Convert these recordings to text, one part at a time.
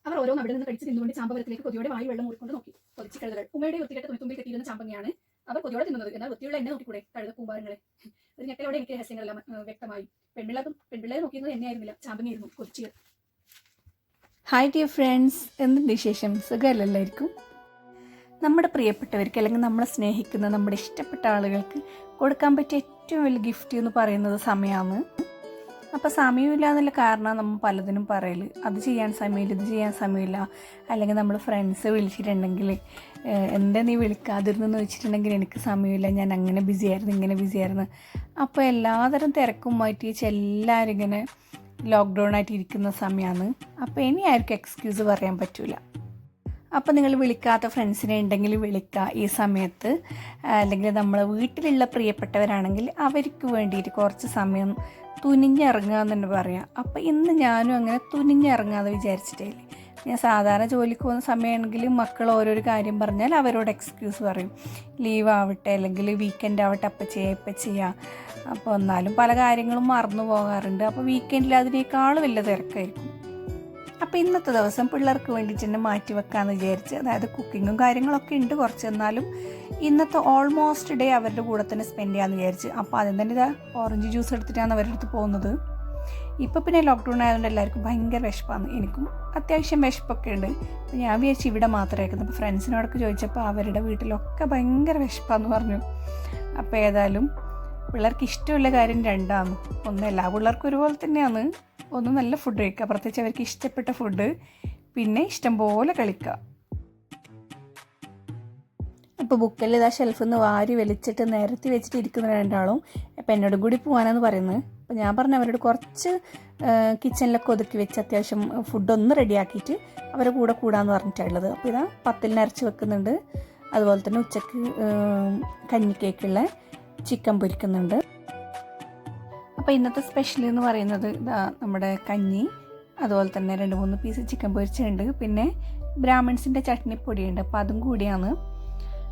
അവർ ഓരോന്ന് അവിടെ നിന്ന് കഴിച്ച് തിന്നുകൊണ്ട് ചാമ്പവരത്തിലേക്ക് കൊതിയോടെ വായി വെള്ളം മൂറിക്കൊണ്ട് നോക്കി. കൊതിച്ച് കഴുതകൾ. ഉമ്മയുടെ വൃത്തികെട്ട തുണിത്തുമ്പിൽ കെട്ടിയിരുന്ന ചാമ്പങ്ങയാണ് അവർ കൊതിയോടെ തിന്നുന്നത്. എന്നാൽ വൃത്തിയുള്ള എന്നെ നോക്കിക്കൂടെ കഴുത പൂമ്പാരങ്ങളെ. ഒരു ഞെട്ടലോടെ എനിക്ക് രഹസ്യങ്ങളെല്ലാം വ്യക്തമായി. പെൺപിള്ളേരെ നോക്കിയിരുന്നത് എന്നെ ആയിരുന്നില്ല, ചാമ്പങ്ങയായിരുന്നു. കൊതിച്ച്. ഹായ് ഡിയർ ഫ്രണ്ട്സ്, എന്തുണ്ട് വിശേഷം? സുഖമല്ലായിരിക്കും. നമ്മുടെ പ്രിയപ്പെട്ടവർക്ക് അല്ലെങ്കിൽ നമ്മളെ സ്നേഹിക്കുന്ന നമ്മുടെ ഇഷ്ടപ്പെട്ട ആളുകൾക്ക് കൊടുക്കാൻ പറ്റിയ ഏറ്റവും വലിയ ഗിഫ്റ്റ് എന്ന് പറയുന്നത് സമയമാണ്. അപ്പോൾ സമയമില്ല എന്നുള്ള കാരണം നമ്മൾ പലതിനും പറയൽ, അത് ചെയ്യാൻ സമയമില്ല, ഇത് ചെയ്യാൻ സമയമില്ല. അല്ലെങ്കിൽ നമ്മൾ ഫ്രണ്ട്സ് വിളിച്ചിട്ടുണ്ടെങ്കിൽ എന്താ നീ വിളിക്കാതിരുന്നെന്ന് വെച്ചിട്ടുണ്ടെങ്കിൽ എനിക്ക് സമയമില്ല, ഞാൻ അങ്ങനെ ബിസി ആയിരുന്നു, ഇങ്ങനെ ബിസി ആയിരുന്നു. അപ്പോൾ എല്ലാതരം തിരക്കും മാറ്റി എല്ലാവരും ഇങ്ങനെ ലോക്ക്ഡൗൺ ആയിട്ട് ഇരിക്കുന്ന സമയമാണ്. അപ്പോൾ ഇനി ആർക്കും എക്സ്ക്യൂസ് പറയാൻ പറ്റില്ല. അപ്പോൾ നിങ്ങൾ വിളിക്കാത്ത ഫ്രണ്ട്സിനെ ഉണ്ടെങ്കിൽ വിളിക്കുക ഈ സമയത്ത്. അല്ലെങ്കിൽ നമ്മൾ വീട്ടിലുള്ള പ്രിയപ്പെട്ടവരാണെങ്കിൽ അവർക്ക് വേണ്ടിയിട്ട് കുറച്ച് സമയം തുനിഞ്ഞിറങ്ങുക എന്ന് തന്നെ പറയാം. അപ്പോൾ ഇന്ന് ഞാനും അങ്ങനെ തുനിഞ്ഞിറങ്ങാതെ വിചാരിച്ചിട്ടേ. ഞാൻ സാധാരണ ജോലിക്ക് പോകുന്ന സമയമാണെങ്കിൽ മക്കൾ ഓരോരോ കാര്യം പറഞ്ഞാൽ അവരോട് എക്സ്ക്യൂസ് പറയും. ലീവ് ആവട്ടെ അല്ലെങ്കിൽ വീക്കെൻഡ് ആവട്ടെ, അപ്പം ചെയ്യുക ഇപ്പം ചെയ്യുക. അപ്പോൾ എന്നാലും പല കാര്യങ്ങളും മറന്നു പോകാറുണ്ട്. അപ്പോൾ വീക്കെൻഡിൽ അതിനേക്കാൾ വലിയ തിരക്കായിരിക്കും. അപ്പോൾ ഇന്നത്തെ ദിവസം പിള്ളേർക്ക് വേണ്ടിയിട്ട് തന്നെ മാറ്റി വെക്കാമെന്ന് വിചാരിച്ച്, അതായത് കുക്കിങ്ങും കാര്യങ്ങളൊക്കെ ഉണ്ട് കുറച്ച്, എന്നാലും ഇന്നത്തെ ഓൾമോസ്റ്റ് ഡേ അവരുടെ കൂടെ തന്നെ സ്പെൻഡ് ചെയ്യാമെന്ന് വിചാരിച്ച്. അപ്പോൾ അതിന് തന്നെ ഇതാ ഓറഞ്ച് ജ്യൂസ് എടുത്തിട്ടാണ് അവരുടെ അടുത്ത് പോകുന്നത്. ഇപ്പോൾ പിന്നെ ലോക്ക്ഡൗൺ ആയതുകൊണ്ട് എല്ലാവർക്കും ഭയങ്കര വിശപ്പാണ്. എനിക്കും അത്യാവശ്യം വിശപ്പൊക്കെ ഉണ്ട്. അപ്പോൾ ഞാൻ വിചാരിച്ചു ഇവിടെ മാത്രമേ ആയിരുന്നു. അപ്പോൾ ഫ്രണ്ട്സിനോടൊക്കെ ചോദിച്ചപ്പോൾ അവരുടെ വീട്ടിലൊക്കെ ഭയങ്കര വിശപ്പാന്ന് പറഞ്ഞു. അപ്പോൾ ഏതായാലും പിള്ളേർക്ക് ഇഷ്ടമുള്ള കാര്യം രണ്ടാണ്. ഒന്ന് എല്ലാ പിള്ളേർക്കും ഒരുപോലെ തന്നെയാണ്. ഒന്ന് നല്ല ഫുഡ് കഴിക്കുക, പ്രത്യേകിച്ച് അവർക്ക് ഇഷ്ടപ്പെട്ട ഫുഡ്, പിന്നെ ഇഷ്ടം പോലെ കളിക്കുക. അപ്പോൾ ബുക്കെല്ലാം ഇതാ ഷെൽഫിൽ നിന്ന് വാരി വലിച്ചിട്ട് നിരത്തി വെച്ചിട്ട് ഇരിക്കുന്ന രണ്ടാളും അപ്പോൾ എന്നോടും കൂടി പോകാനാണ് പറയുന്നത്. അപ്പോൾ ഞാൻ പറഞ്ഞു അവരോട് കുറച്ച് കിച്ചണിലൊക്കെ ഒതുക്കി വെച്ച് അത്യാവശ്യം ഫുഡൊന്ന് റെഡിയാക്കിയിട്ട് അവരുടെ കൂടെ കൂടാമെന്ന് പറഞ്ഞിട്ടുള്ളത്. അപ്പോൾ ഇതാ പത്തിൽ നിറച്ച് വെക്കുന്നുണ്ട്. അതുപോലെ തന്നെ ഉച്ചക്ക് കഞ്ഞിക്കേക്കുള്ള ചിക്കൻ പൊരിക്കുന്നുണ്ട്. അപ്പോൾ ഇന്നത്തെ സ്പെഷ്യൽ എന്ന് പറയുന്നത് ഇതാ നമ്മുടെ കഞ്ഞി, അതുപോലെ തന്നെ 2-3 പീസ് ചിക്കൻ പൊരിച്ചുണ്ട്, പിന്നെ ബ്രാഹ്മിൺസിൻ്റെ ചട്നിപ്പൊടിയുണ്ട്. അപ്പോൾ അതും കൂടിയാണ്.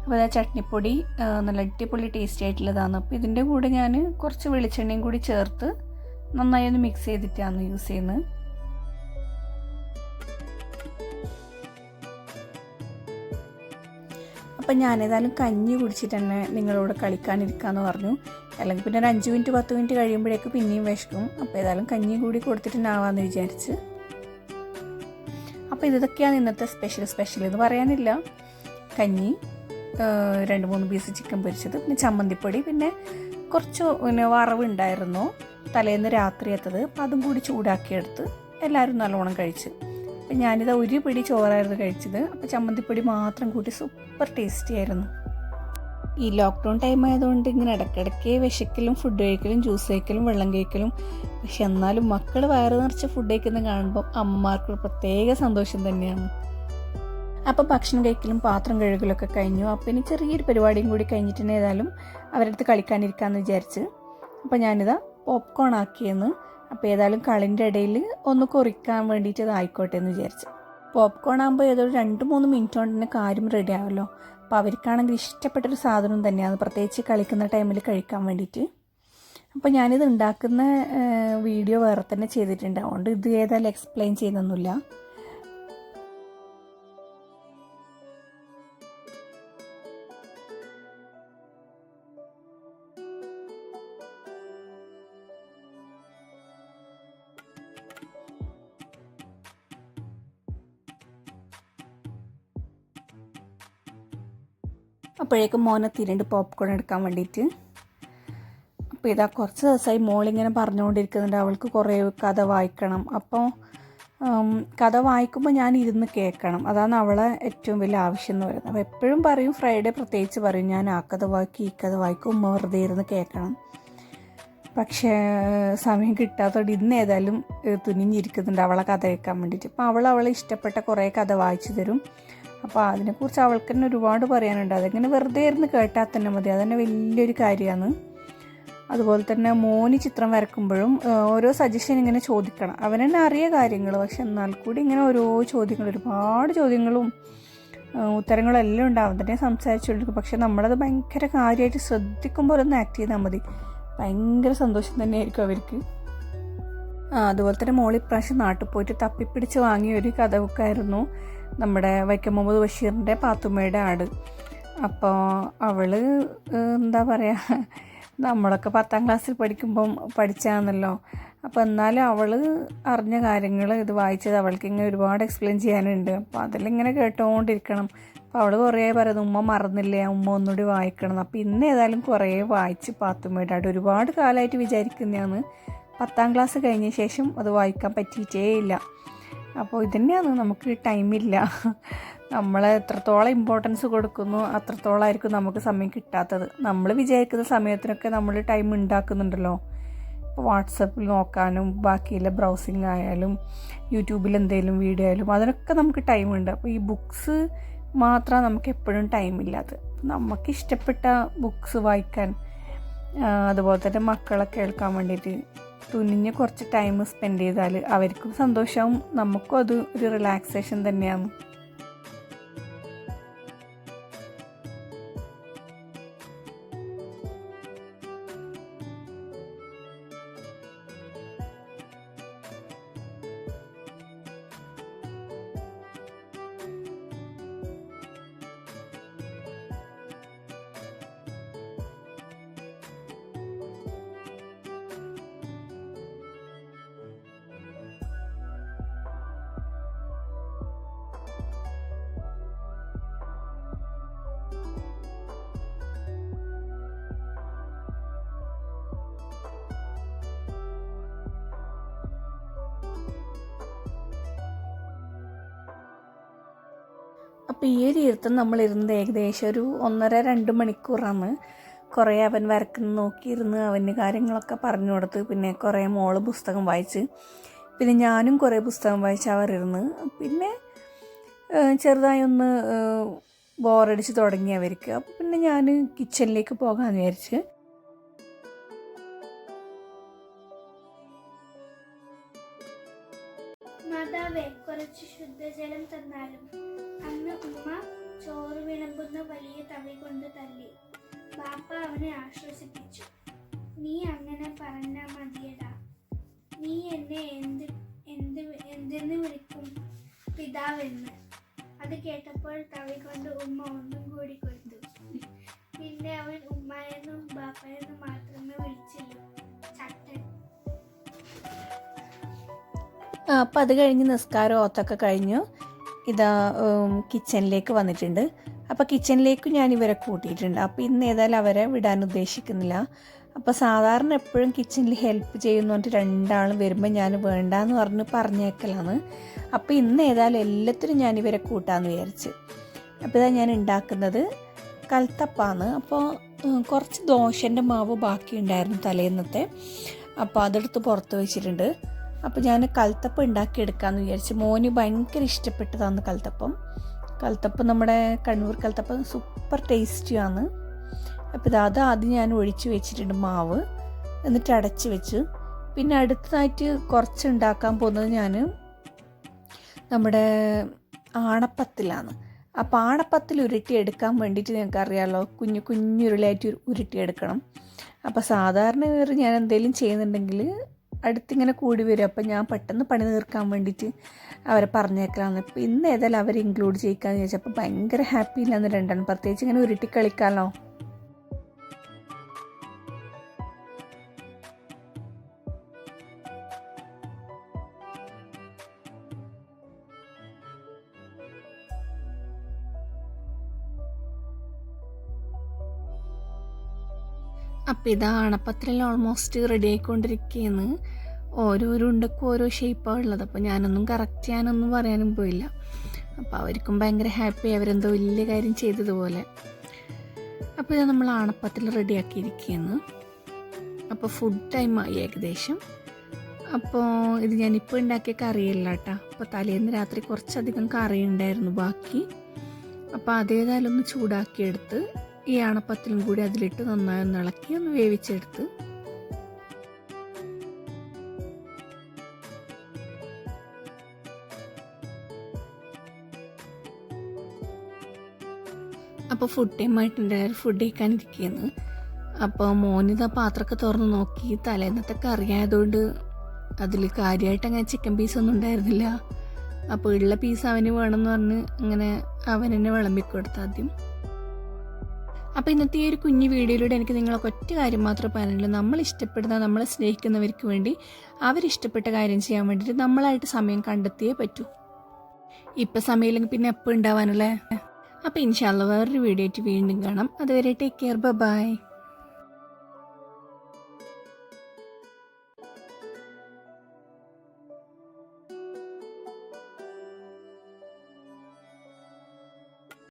അപ്പോൾ ആ ചട്നിപ്പൊടി നല്ല അടിപൊളി ടേസ്റ്റി ആയിട്ടുള്ളതാണ്. അപ്പോൾ ഇതിൻ്റെ കൂടെ ഞാൻ കുറച്ച് വെളിച്ചെണ്ണയും കൂടി ചേർത്ത് നന്നായി ഒന്ന് മിക്സ് ചെയ്തിട്ടാണ് യൂസ് ചെയ്യുന്നത്. അപ്പം ഞാനേതായാലും കഞ്ഞി കുടിച്ചിട്ട് തന്നെ നിങ്ങളോട് കളിക്കാനിരിക്കാമെന്ന് പറഞ്ഞു. അല്ലെങ്കിൽ പിന്നെ ഒരു 5 മിനിറ്റ് 10 മിനിറ്റ് കഴിയുമ്പോഴേക്ക് പിന്നെയും വിശക്കും. അപ്പോൾ ഏതായാലും കഞ്ഞി കൂടി കൊടുത്തിട്ട് ആവാമെന്ന് വിചാരിച്ച്. അപ്പോൾ ഇതൊക്കെയാണ് ഇന്നത്തെ സ്പെഷ്യൽ എന്ന് പറയാനില്ല. കഞ്ഞി, 2-3 പീസ് ചിക്കൻ പൊരിച്ചത്, പിന്നെ ചമ്മന്തിപ്പൊടി, പിന്നെ കുറച്ച് വറവുണ്ടായിരുന്നു തലേന്ന് രാത്രി എത്തത്. അപ്പോൾ അതും കൂടി ചൂടാക്കിയെടുത്ത് എല്ലാവരും നല്ലോണം കഴിച്ച്. അപ്പം ഞാനിത് ഒരു പിടി ചോറായിരുന്നു കഴിച്ചത്. അപ്പോൾ ചമ്മന്തിപ്പൊടി മാത്രം കൂട്ടി സൂപ്പർ ടേസ്റ്റി ആയിരുന്നു. ഈ ലോക്ക്ഡൗൺ ടൈം ആയതുകൊണ്ട് ഇങ്ങനെ ഇടയ്ക്കിടയ്ക്ക് വിശക്കലും ഫുഡ് കഴിക്കലും ജ്യൂസ് കഴിക്കലും വെള്ളം കഴിക്കലും. പക്ഷെ എന്നാലും മക്കൾ വയറ് നിറച്ച് ഫുഡ് കഴിക്കുന്നത് കാണുമ്പോൾ അമ്മമാർക്ക് പ്രത്യേക സന്തോഷം തന്നെയാണ്. അപ്പോൾ ഭക്ഷണം കഴിക്കലും പാത്രം കഴുകലൊക്കെ കഴിഞ്ഞു. അപ്പോൾ ഇനി ചെറിയൊരു പരിപാടിയും കൂടി കഴിഞ്ഞിട്ട് ഏതായാലും അവരടുത്ത് കളിക്കാനിരിക്കാമെന്ന് വിചാരിച്ച്. അപ്പോൾ ഞാനിതാ പോപ്കോൺ ആക്കിയെന്ന്. അപ്പോൾ ഏതായാലും കളിൻ്റെ ഇടയിൽ ഒന്ന് കുറിക്കാൻ വേണ്ടിയിട്ട് അത് ആയിക്കോട്ടെ എന്ന് വിചാരിച്ചു. പോപ്കോൺ ആകുമ്പോൾ ഏതൊരു 2-3 മിനിറ്റ് കൊണ്ട് തന്നെ കാര്യം റെഡി ആവുമല്ലോ. അപ്പോൾ അവർക്കാണെങ്കിൽ ഇഷ്ടപ്പെട്ടൊരു സാധനം തന്നെയാണ്, പ്രത്യേകിച്ച് കളിക്കുന്ന ടൈമിൽ കഴിക്കാൻ വേണ്ടിയിട്ട്. അപ്പോൾ ഞാനിത് ഉണ്ടാക്കുന്ന വീഡിയോ വേറെ തന്നെ ചെയ്തിട്ടുണ്ട്, അതുകൊണ്ട് ഇത് ഏതായാലും എക്സ്പ്ലെയിൻ ചെയ്യുന്നൊന്നുമില്ല. അപ്പോഴേക്കും മോനെത്തിയിട്ടുണ്ട് പോപ്കോൺ എടുക്കാൻ വേണ്ടിയിട്ട്. അപ്പോൾ ഇതാ കുറച്ച് ദിവസമായി മോളിങ്ങനെ പറഞ്ഞുകൊണ്ടിരിക്കുന്നുണ്ട് അവൾക്ക് കുറേ കഥ വായിക്കണം. അപ്പോൾ കഥ വായിക്കുമ്പോൾ ഞാൻ ഇരുന്ന് കേൾക്കണം, അതാണ് അവളെ ഏറ്റവും വലിയ ആവശ്യം എന്ന് പറയുന്നത്. അപ്പോൾ എപ്പോഴും പറയും, ഫ്രൈഡേ പ്രത്യേകിച്ച് പറയും, ഞാൻ ആ കഥ വായിക്കും ഈ കഥ വായിക്കും, ഉമ്മ വെറുതെ ഇരുന്ന് കേൾക്കണം. പക്ഷേ സമയം കിട്ടാത്തതുകൊണ്ട് ഇന്ന് ഏതായാലും തുനിഞ്ഞിരിക്കുന്നുണ്ട് അവളെ കഥ കേൾക്കാൻ വേണ്ടിയിട്ട്. അപ്പോൾ അവളെ ഇഷ്ടപ്പെട്ട കുറേ കഥ വായിച്ചു തരും. അപ്പോൾ അതിനെക്കുറിച്ച് അവൾക്ക് തന്നെ ഒരുപാട് പറയാനുണ്ട്. അതിങ്ങനെ വെറുതെ ഇരുന്ന് കേട്ടാൽ തന്നെ മതി, അതന്നെ വലിയൊരു കാര്യമാണ്. അതുപോലെ തന്നെ മോന് ചിത്രം വരക്കുമ്പോഴും ഓരോ സജഷൻ ഇങ്ങനെ ചോദിക്കണം. അവനെന്നെ അറിയ കാര്യങ്ങൾ, പക്ഷെ എന്നാൽ കൂടി ഇങ്ങനെ ഓരോ ചോദ്യങ്ങൾ, ഒരുപാട് ചോദ്യങ്ങളും ഉത്തരങ്ങളും എല്ലാം ഉണ്ടാവും. തന്നെ സംസാരിച്ചുകൊണ്ടിരിക്കും. പക്ഷെ നമ്മളത് ഭയങ്കര കാര്യമായിട്ട് ശ്രദ്ധിക്കുമ്പോൾ ഒന്ന് ആക്ട് ചെയ്താൽ മതി. ഭയങ്കര സന്തോഷം തന്നെയായിരിക്കും അവർക്ക്. അതുപോലെ തന്നെ മോൾ ഇപ്രാവശ്യം നാട്ടിൽ പോയിട്ട് തപ്പിപ്പിടിച്ച് വാങ്ങിയ ഒരു കഥ ബുക്കായിരുന്നു നമ്മുടെ വൈക്കം മുഹമ്മദ് ബഷീറിൻ്റെ പാത്തുമ്മയുടെ ആട്. അപ്പോൾ അവൾ എന്താ പറയുക, നമ്മളൊക്കെ 10ാം ക്ലാസ്സിൽ പഠിക്കുമ്പം പഠിച്ചാന്നല്ലോ. അപ്പോൾ എന്നാലും അവൾ അറിഞ്ഞ കാര്യങ്ങൾ ഇത് വായിച്ചത് അവൾക്ക് ഇങ്ങനെ ഒരുപാട് എക്സ്പ്ലെയിൻ ചെയ്യാനുണ്ട്. അപ്പോൾ അതിലിങ്ങനെ കേട്ടുകൊണ്ടിരിക്കണം. അപ്പോൾ അവൾ കുറേ പറയുന്നു ഉമ്മ മറന്നില്ലേ, ഉമ്മ ഒന്നുകൂടി വായിക്കണം. അപ്പോൾ ഇന്ന് ഏതായാലും കുറേ വായിച്ച് പാത്തുമ്മയുടെ ആട്. ഒരുപാട് കാലമായിട്ട് വിചാരിക്കുന്നതാണ്, 10ാം ക്ലാസ് കഴിഞ്ഞ ശേഷം അത് വായിക്കാൻ പറ്റിയിട്ടേ ഇല്ല. അപ്പോൾ ഇതന്നെയാണ്, നമുക്ക് ടൈമില്ല. നമ്മൾ എത്രത്തോളം ഇമ്പോർട്ടൻസ് കൊടുക്കുന്നു അത്രത്തോളമായിരിക്കും നമുക്ക് സമയം കിട്ടാത്തത്. നമ്മൾ വിചാരിക്കുന്ന സമയത്തിനൊക്കെ നമ്മൾ ടൈം ഉണ്ടാക്കുന്നുണ്ടല്ലോ. ഇപ്പോൾ വാട്സപ്പിൽ നോക്കാനും ബാക്കിയുള്ള ബ്രൗസിങ് ആയാലും യൂട്യൂബിൽ എന്തെങ്കിലും വീഡിയോ ആയാലും അതിനൊക്കെ നമുക്ക് ടൈമുണ്ട്. അപ്പോൾ ഈ ബുക്സ് മാത്രമാണ് നമുക്ക് എപ്പോഴും ടൈമില്ലാത്തത്. നമുക്കിഷ്ടപ്പെട്ട ബുക്സ് വായിക്കാൻ, അതുപോലെ തന്നെ മക്കളെ കേൾക്കാൻ വേണ്ടിയിട്ട് തുനിഞ്ഞ് കുറച്ച് ടൈം സ്പെൻഡ് ചെയ്താൽ അവർക്കും സന്തോഷവും നമുക്കും അത് ഒരു റിലാക്സേഷൻ തന്നെയാണ്. അപ്പോൾ ഈ ഒരു ഇരുത്തം നമ്മളിരുന്നത് ഏകദേശം ഒരു 1.5-2 മണിക്കൂറാണ്. കുറേ അവൻ വരക്കുന്ന നോക്കിയിരുന്ന് അവന് കാര്യങ്ങളൊക്കെ പറഞ്ഞു കൊടുത്ത്, പിന്നെ കുറേ മോള് പുസ്തകം വായിച്ച്, പിന്നെ ഞാനും കുറേ പുസ്തകം വായിച്ച് അവരിരുന്ന്. പിന്നെ ചെറുതായി ഒന്ന് ബോറടിച്ച് തുടങ്ങി അവർക്ക്. അപ്പോൾ പിന്നെ ഞാൻ കിച്ചണിലേക്ക് പോകാമെന്ന് വിചാരിച്ച്. മാതാവേ, കുറച്ച് ശുദ്ധജലം തന്നാലും. അന്ന് ഉമ്മ ചോറ് വിളമ്പുന്ന വലിയ തവി കൊണ്ട് തല്ലി. ബാപ്പ അവനെ ആശ്വസിപ്പിച്ചു. നീ അങ്ങനെ പറഞ്ഞാ മതിയടാ. നീ എന്നെ എന്തെന്ന് വിളിക്കും? പിതാവെന്ന്. അത് കേട്ടപ്പോൾ തവി കൊണ്ട് ഉമ്മ ഒന്നും കൂടി കൊടുത്തു. പിന്നെ അവൻ ഉമ്മയെന്നും ബാപ്പയെന്നും മാത്രമേ വിളിച്ചുള്ളൂ. ചട്ടൻ. അപ്പോൾ അത് കഴിഞ്ഞ് നിസ്കാരം ഓത്തൊക്കെ കഴിഞ്ഞു. ഇതാ കിച്ചണിലേക്ക് വന്നിട്ടുണ്ട്. അപ്പോൾ കിച്ചണിലേക്ക് ഞാൻ ഇവരെ കൂട്ടിയിട്ടുണ്ട്. അപ്പോൾ ഇന്ന് ഏതായാലും അവരെ വിടാൻ ഉദ്ദേശിക്കുന്നില്ല. അപ്പോൾ സാധാരണ എപ്പോഴും കിച്ചണിൽ ഹെൽപ്പ് ചെയ്യുന്നോണ്ട് രണ്ടാളും വരുമ്പോൾ ഞാൻ വേണ്ടാന്ന് പറഞ്ഞേക്കലാണ്. അപ്പോൾ ഇന്ന് ഏതായാലും എല്ലാത്തിനും ഞാൻ ഇവരെ കൂട്ടാമെന്ന് വിചാരിച്ച്. അപ്പോൾ ഇതാ ഞാൻ ഉണ്ടാക്കുന്നത് കൽത്തപ്പാണ്. അപ്പോൾ കുറച്ച് ദോശൻ്റെ മാവ് ബാക്കിയുണ്ടായിരുന്നു തലേന്നത്തെ. അപ്പോൾ അതെടുത്ത് പുറത്ത് വെച്ചിട്ടുണ്ട്. അപ്പോൾ ഞാൻ കൽത്തപ്പം ഉണ്ടാക്കിയെടുക്കാമെന്ന് വിചാരിച്ചു. മോന് ഭയങ്കര ഇഷ്ടപ്പെട്ടതാണ് കൽത്തപ്പം നമ്മുടെ കണ്ണൂർ കൽത്തപ്പം സൂപ്പർ ടേസ്റ്റിയാണ്. അപ്പോൾ അത് ആദ്യം ഞാൻ ഒഴിച്ച് വെച്ചിട്ടുണ്ട് മാവ്, എന്നിട്ട് അടച്ച് വെച്ച്. പിന്നെ അടുത്തതായിട്ട് കുറച്ച് ഉണ്ടാക്കാൻ പോകുന്നത് ഞാൻ നമ്മുടെ ആണപ്പത്തിലാണ്. അപ്പോൾ ആണപ്പത്തിൽ ഉരുട്ടിയെടുക്കാൻ വേണ്ടിയിട്ട് ഞങ്ങൾക്കറിയാമല്ലോ, കുഞ്ഞുരുളിയായിട്ട് ഉരുട്ടിയെടുക്കണം. അപ്പോൾ സാധാരണ ഞാൻ എന്തെങ്കിലും ചെയ്യുന്നുണ്ടെങ്കിൽ അടുത്തിങ്ങനെ കൂടി വരും. അപ്പം ഞാൻ പെട്ടെന്ന് പണി തീർക്കാൻ വേണ്ടിയിട്ട് അവരെ പറഞ്ഞേക്കലാണ്. ഇപ്പോൾ ഇന്ന് ഏതായാലും അവരെ ഇൻക്ലൂഡ് ചെയ്യിക്കാമെന്ന് ചോദിച്ചപ്പോൾ ഭയങ്കര ഹാപ്പി ഇല്ലാന്ന് രണ്ടാണ്. പ്രത്യേകിച്ച് ഇങ്ങനെ ഉരുട്ടി കളിക്കാമല്ലോ. അപ്പോൾ ഇത് അണപ്പത്തിലെല്ലാം ഓൾമോസ്റ്റ് റെഡി ആയിക്കൊണ്ടിരിക്കുകയാണ്. ഓരോ ഉണ്ടക്കും ഓരോ ഷേപ്പാണ് ഉള്ളത്. അപ്പോൾ ഞാനൊന്നും കറക്റ്റ് ചെയ്യാനൊന്നും പറയാനും പോയില്ല. അപ്പോൾ അവർക്കും ഭയങ്കര ഹാപ്പി, അവരെന്തോ വലിയ കാര്യം ചെയ്തതുപോലെ. അപ്പോൾ ഇത് നമ്മൾ അണപ്പത്തിൽ റെഡിയാക്കിയിരിക്കുകയാണ്. അപ്പോൾ ഫുഡ് ടൈമായി ഏകദേശം. അപ്പോൾ ഇത് ഞാനിപ്പോൾ ഉണ്ടാക്കിയ കറിയല്ല കേട്ടോ. അപ്പോൾ തലേന്ന് രാത്രി കുറച്ചധികം കറി ഉണ്ടായിരുന്നു ബാക്കി. അപ്പോൾ അതേതായാലും ഒന്ന് ചൂടാക്കിയെടുത്ത് ഈ അണപ്പത്തിലും കൂടി അതിലിട്ട് നന്നായി ഒന്ന് ഇളക്കി ഒന്ന് വേവിച്ചെടുത്ത് അപ്പോൾ ഫുഡ് ടൈമായിട്ടുണ്ടായിരുന്നു. ഫുഡ് കഴിക്കാനിരിക്കുകയാണ്. അപ്പോൾ മോനിതാ പാത്രമൊക്കെ തുറന്ന് നോക്കി. തലേന്നത്തെ കറിയായതുകൊണ്ട് അതിൽ കാര്യമായിട്ട് അങ്ങനെ ചിക്കൻ പീസൊന്നും ഉണ്ടായിരുന്നില്ല. അപ്പോൾ ഉള്ള പീസ് അവന് വേണമെന്ന് പറഞ്ഞ് അങ്ങനെ അവനെന്നെ വിളമ്പിക്കൊടുത്ത ആദ്യം. അപ്പോൾ ഇന്നത്തെ ഈ ഒരു കുഞ്ഞു വീഡിയോയിലൂടെ എനിക്ക് നിങ്ങളൊക്കെ ഒറ്റ കാര്യം മാത്രമേ പറയാനുള്ളൂ. നമ്മൾ ഇഷ്ടപ്പെടുന്ന, നമ്മളെ സ്നേഹിക്കുന്നവർക്ക് വേണ്ടി അവരിഷ്ടപ്പെട്ട കാര്യം ചെയ്യാൻ വേണ്ടിയിട്ട് നമ്മളായിട്ട് സമയം കണ്ടെത്തിയേ പറ്റൂ. ഇപ്പം സമയമില്ലെങ്കിൽ പിന്നെ എപ്പോൾ ഉണ്ടാവാനല്ലേ. അപ്പോൾ ഇൻഷാ അല്ലാഹ് വേറൊരു വീഡിയോ ആയിട്ട് വീണ്ടും കാണാം. അതുവരെ ടേക്ക് കെയർ, ബൈ.